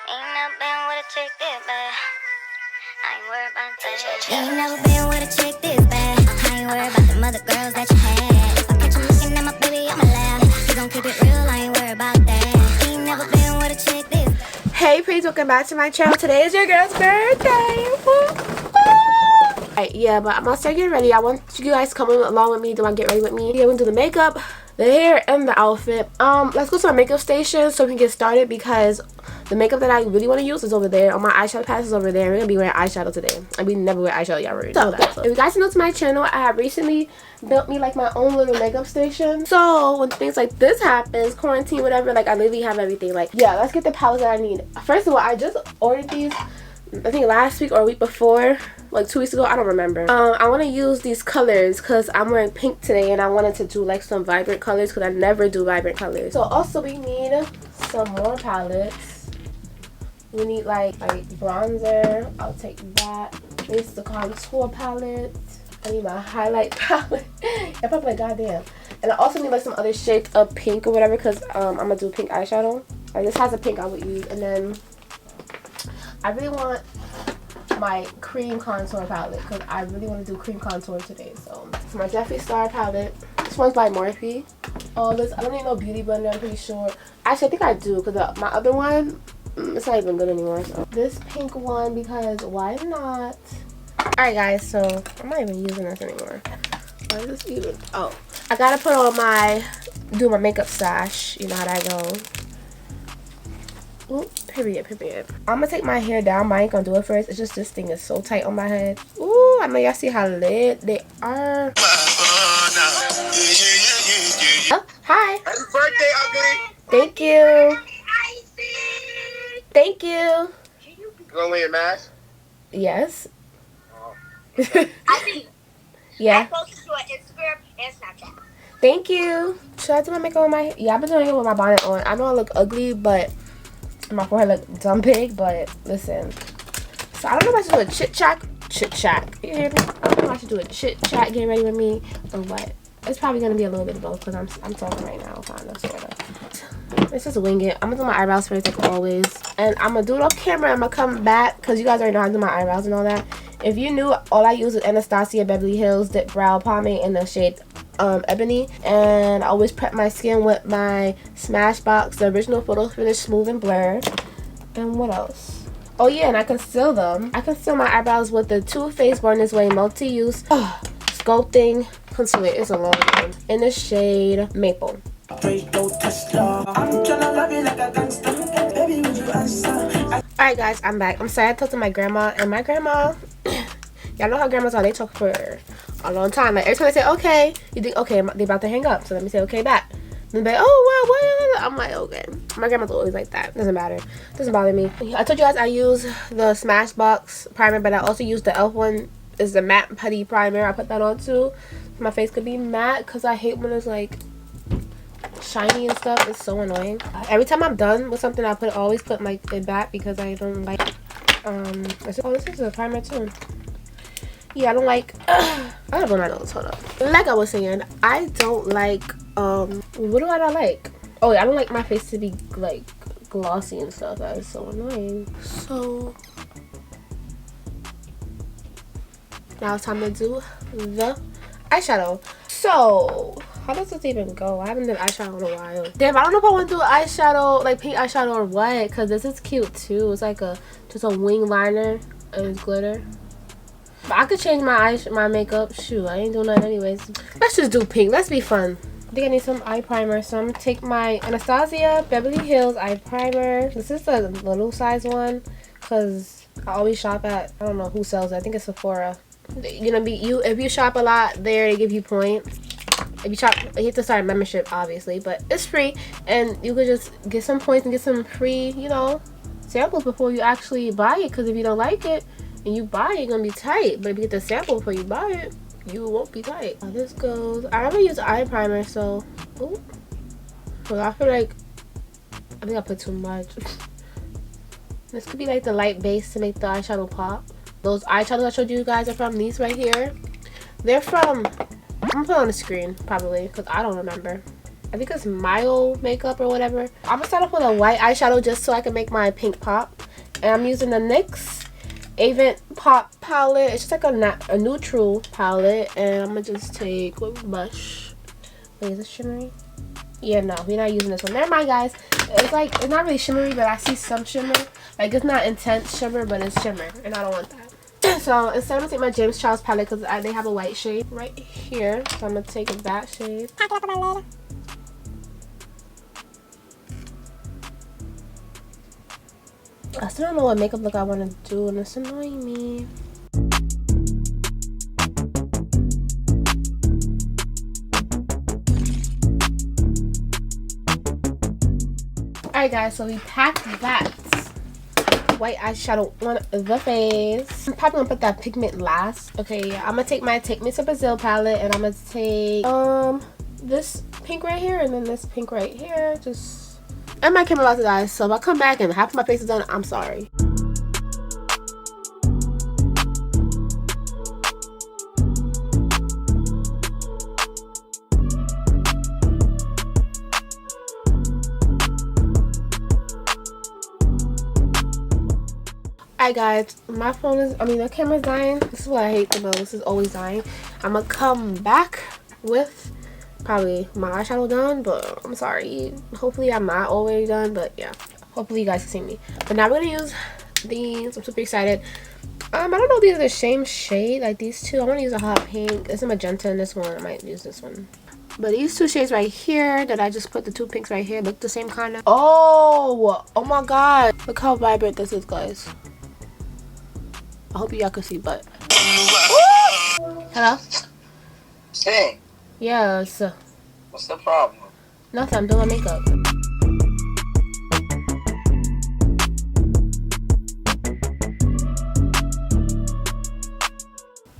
Ain't never been with a chick this bad. I ain't worried about that. Ain't never been with a chick this bad. I ain't worried about the other girls that you had. If I catch you looking at my baby, I'ma laugh. You gon' keep it real, I ain't worried about that. Ain't never been with a chick this bad. Hey, please welcome back to my channel. Today is your girl's birthday. Alright, yeah, but I'm gonna start getting ready. I want you guys to come along with me. Do I get ready with me? Yeah, we're gonna do the makeup, the hair, and the outfit. Let's go to my makeup station so we can get started because the makeup that I really want to use is over there. All my eyeshadow palettes is over there. We're gonna be wearing eyeshadow today, and we never wear eyeshadow. Y'all already know that. So if you guys are new to my channel, I have recently built me like my own little makeup station. So when things like this happens, quarantine, whatever, like I literally have everything. Like, yeah, let's get the palettes that I need. First of all, I just ordered these. I think last week or a week before, like 2 weeks ago, I don't remember. I want to use these colors because I'm wearing pink today and I wanted to do like some vibrant colors because I never do vibrant colors. So also we need some more palettes. We need like bronzer. I'll take that. This is the contour palette. I need my highlight palette. I'm probably like, goddamn. And I also need like some other shades of pink or whatever because I'm gonna do pink eyeshadow. Like this has a pink I would use, and then I really want my cream contour palette because I really want to do cream contour today. So it's my Jeffree Star palette. This one's by Morphe. Oh, this, I don't need no beauty blender, I'm pretty sure. Actually, I think I do because my other one, it's not even good anymore. So this pink one because why not? Alright guys, so I'm not even using this anymore. Why is this even? Oh, I gotta put on do my makeup stash. You know how that goes. Ooh, period. I'm gonna take my hair down, but I ain't gonna do it first. It's just this thing is so tight on my head. Ooh, I know y'all see how lit they are. Oh, hi. Happy birthday, ugly. Thank you. Thank you. You gonna wear your mask? Yes. Oh. I see. Yeah. I posted to Instagram and Snapchat. Thank you. Should I do my makeup with my hair? Yeah, I've been doing it with my bonnet on. I know I look ugly, but my forehead look dumb big, but listen. So I don't know if I should do a chit chat. You hear me? I don't know if I should do a chit chat getting ready with me or what. It's probably gonna be a little bit of both because I'm talking right now, kind of, sort of. Let's just wing it. I'm gonna do my eyebrows first, like always, and I'm gonna do it off camera. I'm gonna come back because you guys already know how to do my eyebrows and all that. If you knew, all I use is Anastasia Beverly Hills Dip Brow Pomade in the shade Ebony, and I always prep my skin with my Smashbox, the original Photo Finish Smooth and Blur. And what else? Oh yeah, and I conceal them. I conceal my eyebrows with the Too Faced Born This Way multi-use sculpting concealer. It's a long one in the shade Maple. Alright guys, I'm back. I'm sorry I talked to my grandma, and my grandma, y'all know how grandmas are. They talk for a long time. Like every time I say okay, you think okay, they about to hang up, so let me say okay back. And they're like, oh well, what? I'm like, okay. My grandma's always like that. Doesn't matter. Doesn't bother me. I told you guys I use the Smashbox primer, but I also use the e.l.f. one. Is the matte putty primer. I put that on too. My face could be matte because I hate when it's like shiny and stuff. It's so annoying. Every time I'm done with something, I always put like it back because I don't like. Oh, this is a primer too. Yeah, I don't like. I gotta blow my nose. Hold up. Like I was saying, I don't like. What do I not like? Oh yeah, I don't like my face to be like glossy and stuff. That is so annoying. So now it's time to do the eyeshadow. So how does this even go? I haven't done eyeshadow in a while. Damn, I don't know if I want to do eyeshadow, like pink eyeshadow or what, because this is cute too. It's like just a wing liner and it's glitter. But I could change my makeup. Shoot, I ain't doing that anyways. Let's just do pink. Let's be fun. I think I need some eye primer. So I'm going to take my Anastasia Beverly Hills eye primer. This is the little size one because I always shop at, I don't know who sells it. I think it's Sephora. If you shop a lot there, they give you points. If you shop, you have to start a membership obviously, but it's free and you could just get some points and get some free, samples before you actually buy it, because if you don't like it and you buy it, you're gonna be tight. But if you get the sample before you buy it, you won't be tight. How this goes, I never use eye primer, so well, I feel like I think I put too much. This could be like the light base to make the eyeshadow pop. Those eyeshadows I showed you guys are from these right here. They're from, I'm gonna put it on the screen probably because I don't remember. I think it's mild makeup or whatever. I'm gonna start off with a white eyeshadow just so I can make my pink pop. And I'm using the NYX Avent Pop palette. It's just like a neutral palette. And I'm gonna just take what blush. Wait, is this shimmery? Yeah, no, we're not using this one. Never mind, guys. It's like, it's not really shimmery, but I see some shimmer. Like, it's not intense shimmer, but it's shimmer, and I don't want that. So instead, I'm gonna take my James Charles palette because they have a white shade right here. So I'm gonna take that shade. I still don't know what makeup look I want to do, and it's annoying me. Alright guys, so we packed that white eyeshadow on the face. I'm probably gonna put that pigment last. Okay, yeah, I'm gonna take my Take Me to Brazil palette, and I'm gonna take this pink right here, and then this pink right here. And my camera about to die, so if I come back and half of my face is done, I'm sorry. Alright guys, my phone is, the camera's dying. This is what I hate the most. This is always dying. I'm gonna come back with probably my eyeshadow done, but I'm sorry. Hopefully I'm not already done, but yeah. Hopefully you guys can see me. But now we're gonna use these. I'm super excited. I don't know if these are the same shade, like these two. I wanna use a hot pink. There's a magenta in this one. I might use this one. But these two shades right here that I just put, the two pinks right here, look the same kind of. Oh my god. Look how vibrant this is, guys. I hope y'all can see, but. Hello? Hey. Yes. What's the problem? Nothing, I'm doing my makeup.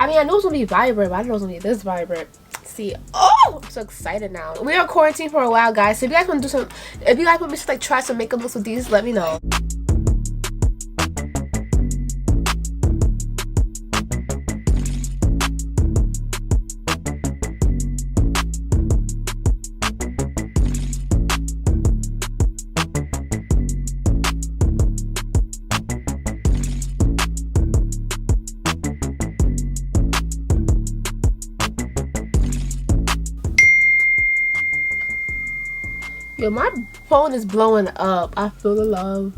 I know it's gonna be vibrant, but I don't know it's gonna be this vibrant. See, oh, I'm so excited now. We are quarantined for a while, guys. So if you guys want to do some, if you guys want me to like try some makeup looks with these, let me know. Yo, my phone is blowing up. I feel the love.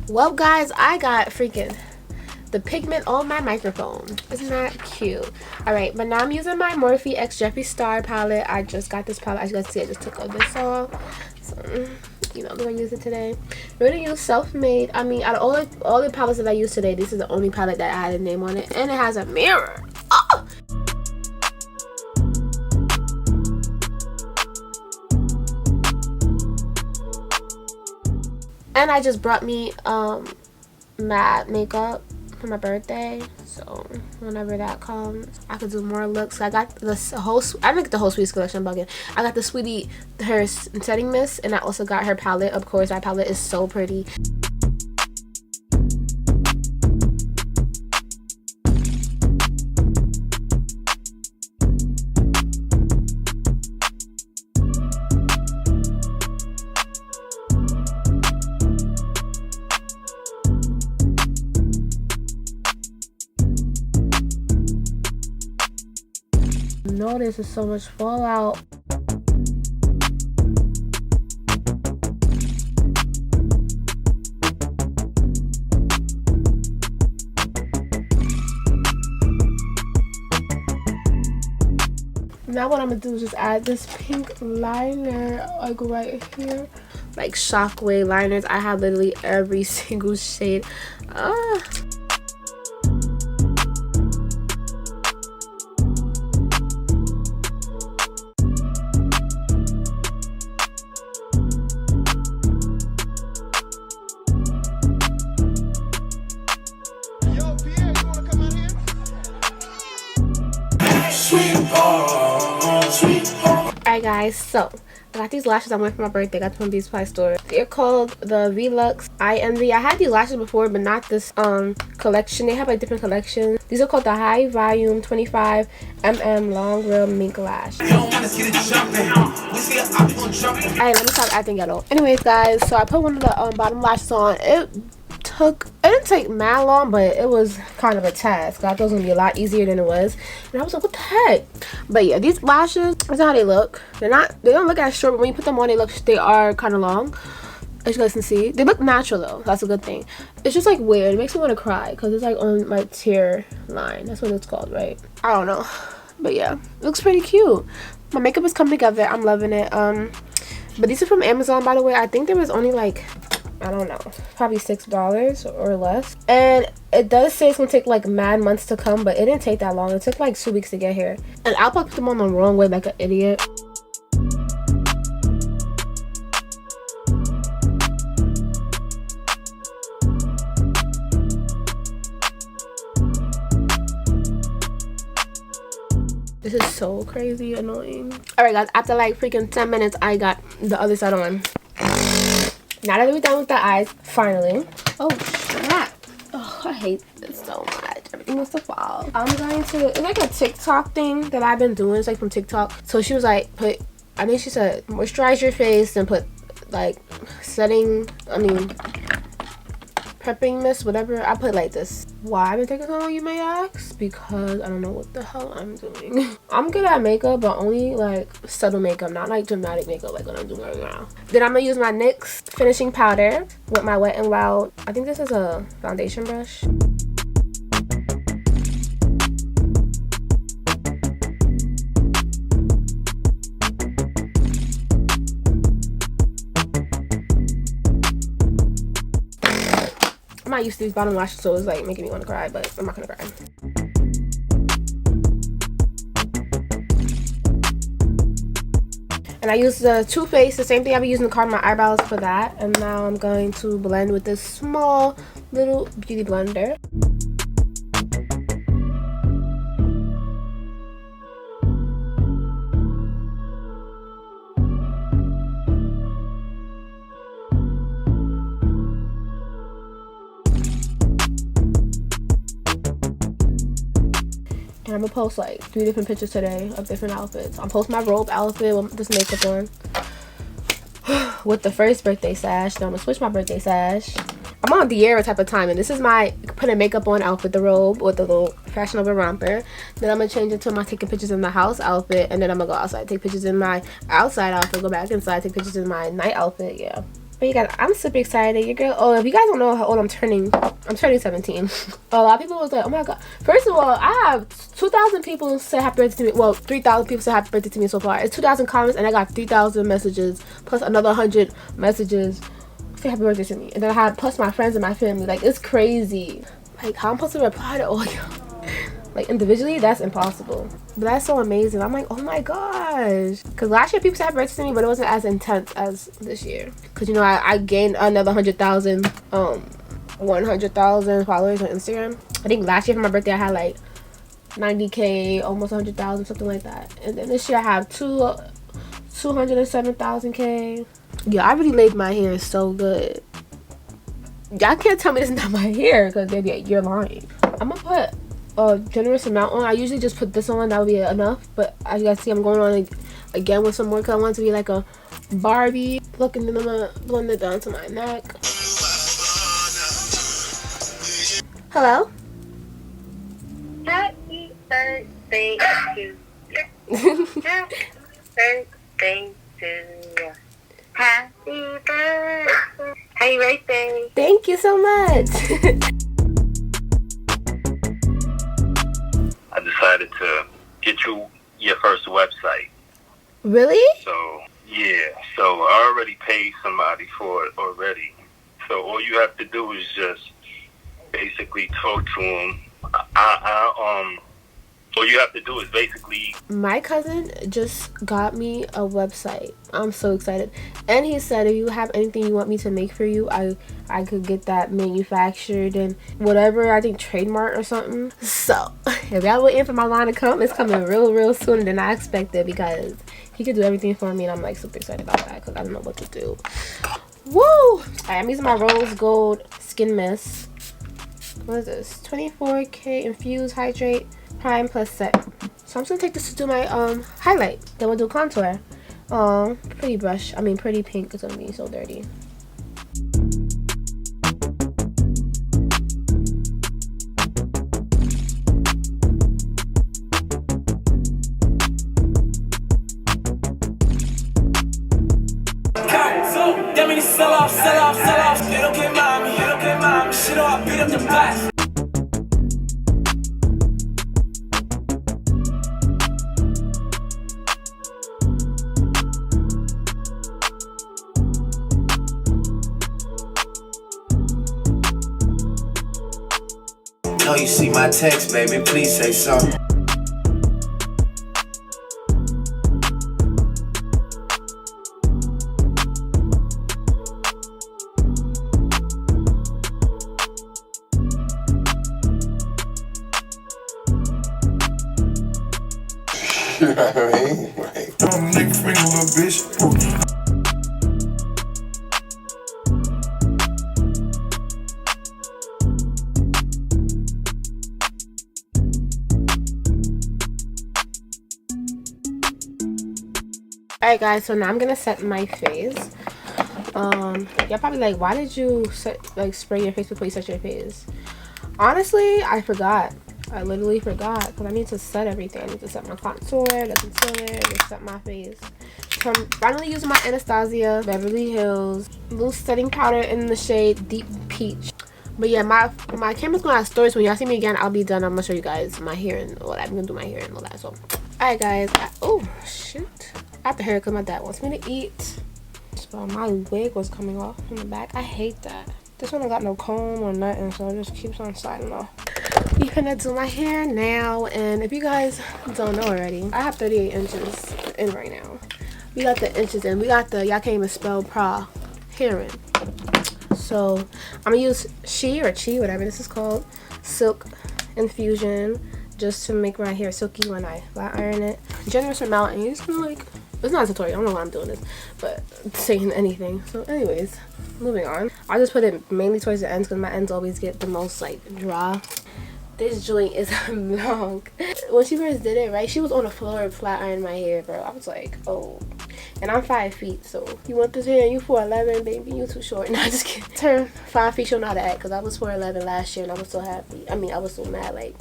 Well, guys, I got freaking the pigment on my microphone. Isn't that cute? Alright, but now I'm using my Morphe X Jeffree Star palette. I just got this palette. As you guys see, I just took all this off. So, you know, I'm gonna use it today. We're gonna use Self-Made. Out of all the palettes that I used today, this is the only palette that I had a name on it. And it has a mirror. Oh! And I just brought me matte makeup for my birthday, so whenever that comes I could do more looks. I got this whole, I didn't get the whole Sweeties collection, I'm bugging. I got the Sweetie, her setting mist, and I also got her palette. Of course, that palette is so pretty. No, this is so much fallout. Now what I'm gonna do is just add this pink liner like right here, like Shockwave liners. I have literally every single shade. Alright guys, so I got these lashes I went for my birthday. I got them from Beauty Supply store. They're called the Velux Eye Envy. I had these lashes before, but not this collection. They have like different collections. These are called the High Volume 25 Long Real Mink Lash. Alright, let me stop acting ghetto. Anyways guys, so I put one of the bottom lashes on. It didn't take mad long, but it was kind of a task. I thought it was gonna be a lot easier than it was, and I was like, what the heck? But yeah, these lashes, that's how they look. They don't look as short, but when you put them on, they are kind of long, as you guys can see. They look natural though, that's a good thing. It's just like weird. It makes me want to cry because it's like on my tear line. That's what it's called, right? I don't know, but yeah, it looks pretty cute. My makeup is coming together. I'm loving it. But these are from Amazon, by the way. I think there was only like, I don't know, probably $6 or less. And it does say it's gonna take like mad months to come, but it didn't take that long. It took like 2 weeks to get here. And I'll put them on the wrong way like an idiot. This is so crazy annoying. Alright guys, after like freaking 10 minutes, I got the other side on. Now that we're done with the eyes, finally. Oh snap. Oh, I hate this so much. Everything wants to fall. I'm going to, it's like a TikTok thing that I've been doing. It's like from TikTok. So she was like, I think she said, moisturize your face and put like prepping mist, whatever. I put like this. Why I've been taking so long, you may ask? Because I don't know what the hell I'm doing. I'm good at makeup, but only like subtle makeup, not like dramatic makeup like what I'm doing right now. Then I'm gonna use my NYX finishing powder with my Wet n Wild. I think this is a foundation brush. I'm not used to these bottom lashes, so it's like making me want to cry, but I'm not gonna cry. And I use the Too Faced, the same thing I've been using to carve my eyebrows for that. And now I'm going to blend with this small little beauty blender. And I'm gonna post like 3 different pictures today of different outfits. I'll post my robe outfit with this makeup on with the first birthday sash. Then I'm gonna switch my birthday sash. I'm on the era type of time, and this is my putting makeup on outfit, the robe with the little Fashion Over romper. Then I'm gonna change it to my taking pictures in the house outfit, and then I'm gonna go outside, take pictures in my outside outfit, go back inside, take pictures in my night outfit. Yeah. But you guys, I'm super excited. Your girl, oh, if you guys don't know how old I'm turning 17. A lot of people was like, oh my god. First of all, I have 2,000 people say happy birthday to me. Well, 3,000 people say happy birthday to me so far. It's 2,000 comments, and I got 3,000 messages plus another 100 messages say happy birthday to me. And then I had plus my friends and my family. Like, it's crazy. Like, how I'm supposed to reply to all y'all? Like, individually, that's impossible. But that's so amazing. I'm like, oh my gosh. Because last year people said happy birthday to me, but it wasn't as intense as this year. Because, you know, I gained another 100,000 followers on Instagram. I think last year for my birthday I had like 90K, almost 100,000, something like that. And then this year I have 207,000K. Yeah, I really laid my hair so good. Y'all can't tell me this is not my hair because they'd be like, you're lying. I'm gonna put a generous amount on. I usually just put this on, that would be enough. But as you guys see, I'm going on again with some more because I want it to be like a Barbie look, and then I'm gonna blend it down to my neck. Hello? Happy birthday to you. Happy birthday to you. Happy birthday. Happy birthday. Thank you so much. I decided to get you your first website. Really? So, yeah. So, I already paid somebody for it already. So, all you have to do is just basically talk to them. I All you have to do is basically... My cousin just got me a website. I'm so excited. And he said if you have anything you want me to make for you, I could get that manufactured and whatever, I think trademark or something. So if y'all waiting for my line to come, it's coming real sooner than I expected, because he could do everything for me and I'm like super excited about that because I don't know what to do. Woo! Alright, I'm using my rose gold skin mist. What is this? 24K infused hydrate prime plus set. So I'm just gonna take this to do my highlight. Then we'll do contour. Pretty brush. I mean pretty pink. It's gonna be so dirty. That mean sell off. They don't get mommy. Shit, I beat up the best. Oh, you see my text, baby, please say something. Don't nigga finger, little bitch. Alright guys, so now I'm gonna set my face. Y'all probably like, why did you spray your face before you set your face? Honestly, I forgot. I literally forgot because I need to set everything. I need to set my contour, the concealer, just set my face. So I'm finally using my Anastasia Beverly Hills loose setting powder in the shade Deep Peach. But yeah, my camera's gonna have storage. When y'all see me again, I'll be done. I'm gonna show you guys my hair and all that. I'm gonna do my hair and all that. So, alright guys. Oh shoot! I have to hurry because my dad wants me to eat. So my wig was coming off from the back. I hate that. This one I got no comb or nothing, so it just keeps on sliding off. I'm gonna do my hair now, and if you guys don't know already, I have 38 inches in right now. We got the inches in. We got the, y'all can't even spell pra, hearing. So I'm gonna use She or Chi, whatever this is called, Silk Infusion, just to make my hair silky when I flat iron it. Generous amount, and you just gonna like, it's not a tutorial, I don't know why I'm doing this, but saying anything. So anyways, moving on. I'll just put it mainly towards the ends because my ends always get the most like dry. This joint is long. When she first did it, right, she was on the floor flat ironing my hair, bro. I was like, oh. And I'm 5 feet, so you want this hair and you 4'11", baby, you too short. Nah, just kidding. Turn 5 feet, she'll know how to act, because I was 4'11" last year and I was so happy. I mean, I was so mad, like,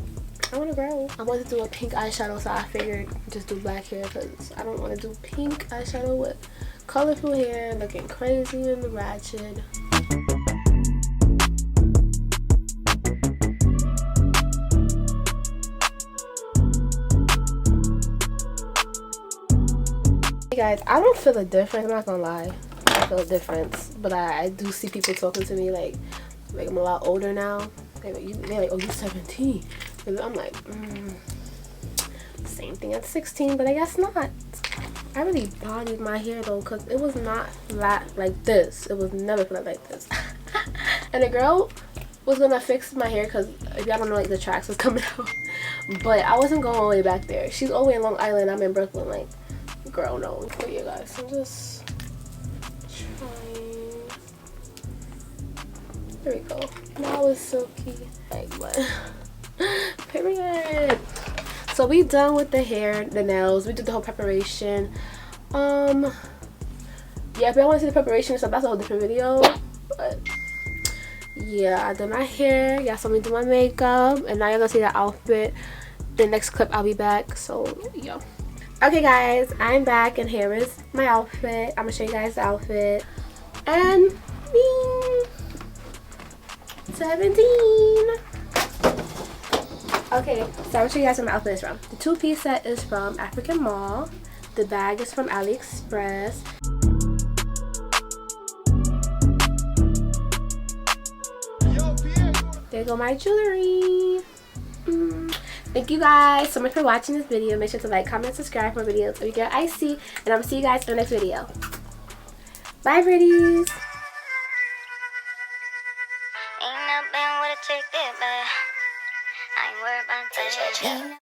I want to grow. I wanted to do a pink eyeshadow, so I figured just do black hair, because I don't want to do pink eyeshadow with colorful hair looking crazy and ratchet. Hey guys, I don't feel a difference. I'm not gonna lie, I don't feel a difference, but I do see people talking to me like I'm a lot older now. They're like, oh, you're 17. And I'm like, same thing at 16, but I guess not. I really bodied my hair though, because it was not flat like this. It was never flat like this. And the girl was gonna fix my hair, because if y'all don't know, like the tracks was coming out, but I wasn't going all the way back there. She's all the way in Long Island, I'm in Brooklyn. Like, girl, no. For you guys, I'm just trying. There we go. Now it's silky. Like what? Period. So we done with the hair, the nails. We did the whole preparation. Yeah, if y'all want to see the preparation stuff, that's a whole different video. But yeah, I did my hair. Y'all saw me do my makeup, and now you're gonna see the outfit. The next clip, I'll be back. So yeah. Okay guys, I'm back, and here is my outfit. I'm gonna show you guys the outfit. And me, 17. Okay, so I'm gonna show you guys where my outfit is from. The two-piece set is from African Mall. The bag is from AliExpress. There go my jewelry. Thank you guys so much for watching this video. Make sure to like, comment, subscribe for more videos of your girl Icy. And I'm going to see you guys in the next video. Bye, pretties.